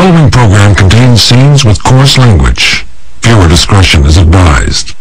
following program contains scenes with coarse language. Viewer discretion is advised.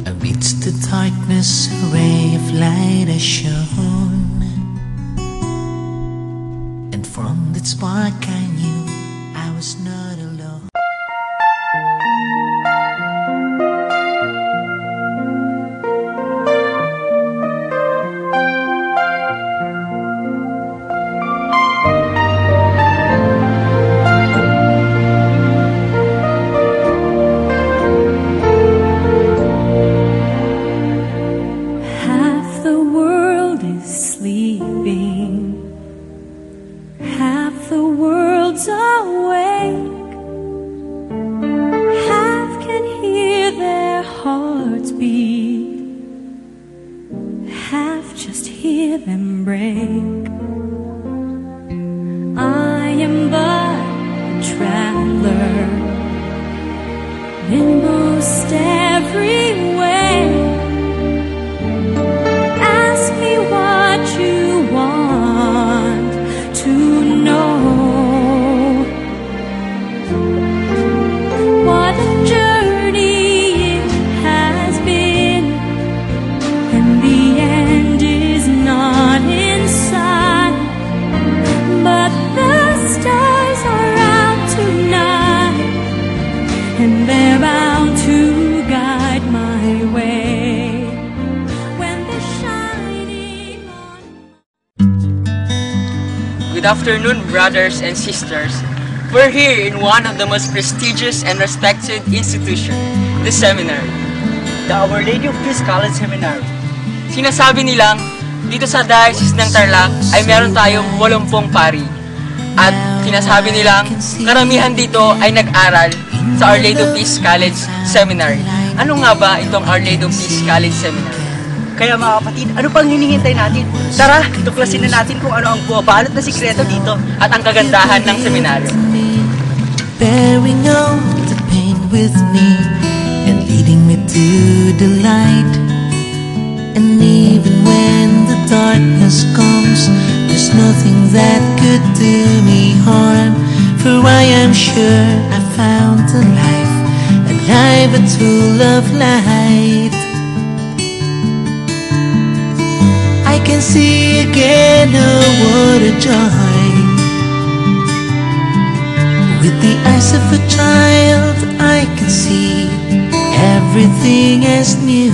Amidst the darkness, a ray of light has shone, and from that spark I knew I was not alone. Half the world's awake, half can hear their hearts beat, half just hear them break. I am but a traveler in most every way. Ask me what you want to know. What a journey it has been, and the end is not in sight. But the stars are out tonight, and they're bound to guide my way when they're shining on. Good afternoon, brothers and sisters. We're here in one of the most prestigious and respected institutions, the seminary. The Our Lady of Peace College Seminary. Sinasabi nilang dito sa Diocese ng Tarlac ay meron tayong 80 pari. At sinasabi nilang karamihan dito ay nag-aral sa Our Lady of Peace College Seminary. Ano nga ba itong Our Lady of Peace College Seminary? Kaya mga kapatid, ano pang hinihintay natin? Tara, tuklasin na natin kung ano ang buwabalot na sikreto dito At ang kagandahan ng seminaryo. Bearing all the pain with me and leading me to the light. And even when the darkness comes, there's nothing that could do me harm. For I am sure I found a life but full of light. I can see again, oh what a joy. With the eyes of a child I can see everything as new.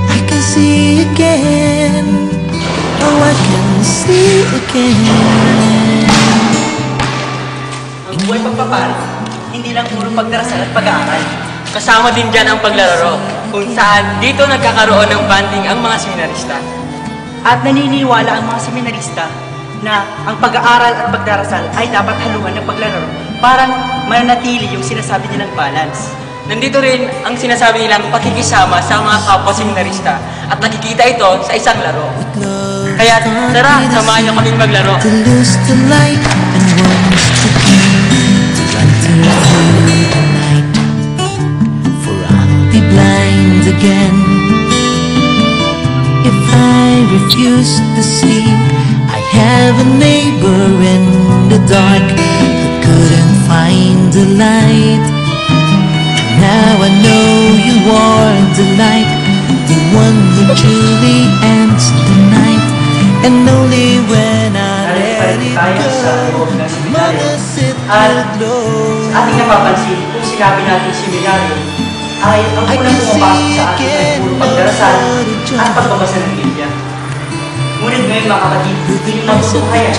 I can see again, oh I can see again. Ang buhay pagpapari, hindi lang puro pagdarasal at pag-aaral. Kasama din dyan ang paglalaro, kung saan dito nagkakaroon ng bonding ang mga seminarista. At naniniwala ang mga seminarista na ang pag-aaral at pagdarasal ay dapat haluan ng paglalaro para manatili yung sinasabi nilang balance. Nandito rin ang sinasabi nilang pakikisama sa mga kapwa seminarista at nakikita ito sa isang laro. Kaya tara, samahan niyo kaming maglaro. To lose the light and wants to keep the lighter through the night. For I'll be blind again if I refuse to see. I have a neighbor in the dark who couldn't find the light. Now I know you are the light, the one who truly ends the night. And only when I let it go, mother sit and glow. Sa ating napapansin, kung sinabi natin seminaryo, ay ang unang pumapasok sa atin ay puro pagdarasal at pagbabasa ng Biblia. Ngunit ngayon mga kapatid, hindi yung matutunghayan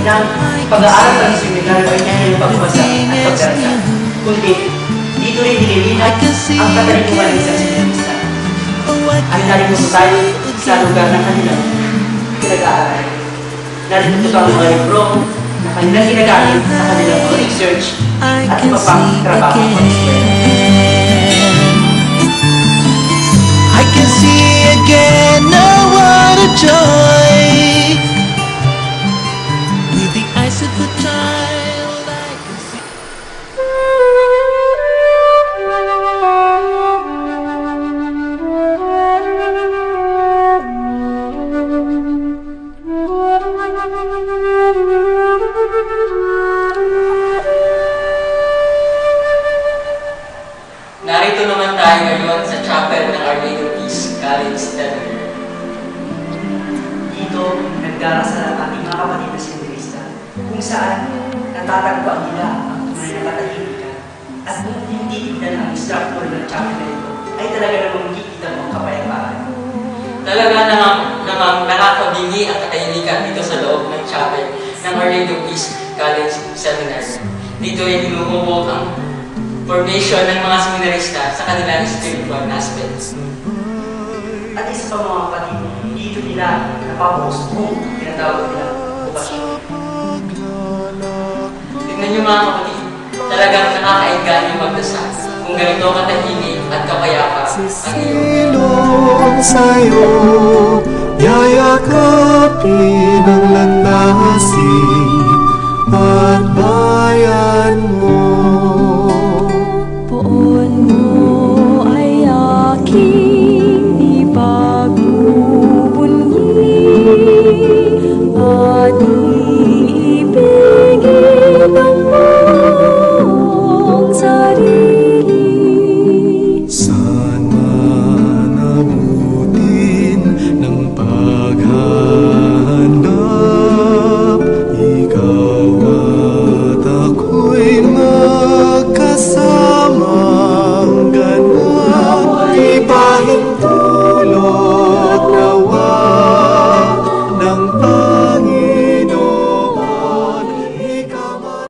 ng pag-aaral ng seminaryo ay hindi yung pagbabasa at pagdarasal. Kundi, dito rin nililihat ang katalikuhan ng isang seminarista. At narito tayo sa lugar ng kanilang pinag-aaral. Narito ang mga libro na kanilang ginagamit sa kanilang mga research at iba pang trabaho ng pag-eskwela. I can see again, oh what a joy. With the eyes of a child I can see. Narito naman tayo ngayon sa chapel ng Our Lady of Peace College Seminary. Dito, nagdarasal ang ating mga kapatid na seminarista kung saan natatagpuan nila ang tunay na katahimikan at kung tinitignan ang instructor ng chapel na ito ay talaga namang makikita mo ang kapayapaan. Talaga namang nakakabingi ang katahimikan dito sa loob ng chapel ng Our Lady of Peace College Seminary. Dito ay dinumuhog ang formation ng mga seminarista sa kanilang spiritual aspects. At isa pa mga kapatid, dito nila napapost kung tinatawag nila bukasyon. Tignan niyo mga kapatid, talagang nakakainganyo magdasal kung ganito katahimik at kapayapa ang iyong Silong sa'yo, yayakapin ang landasin.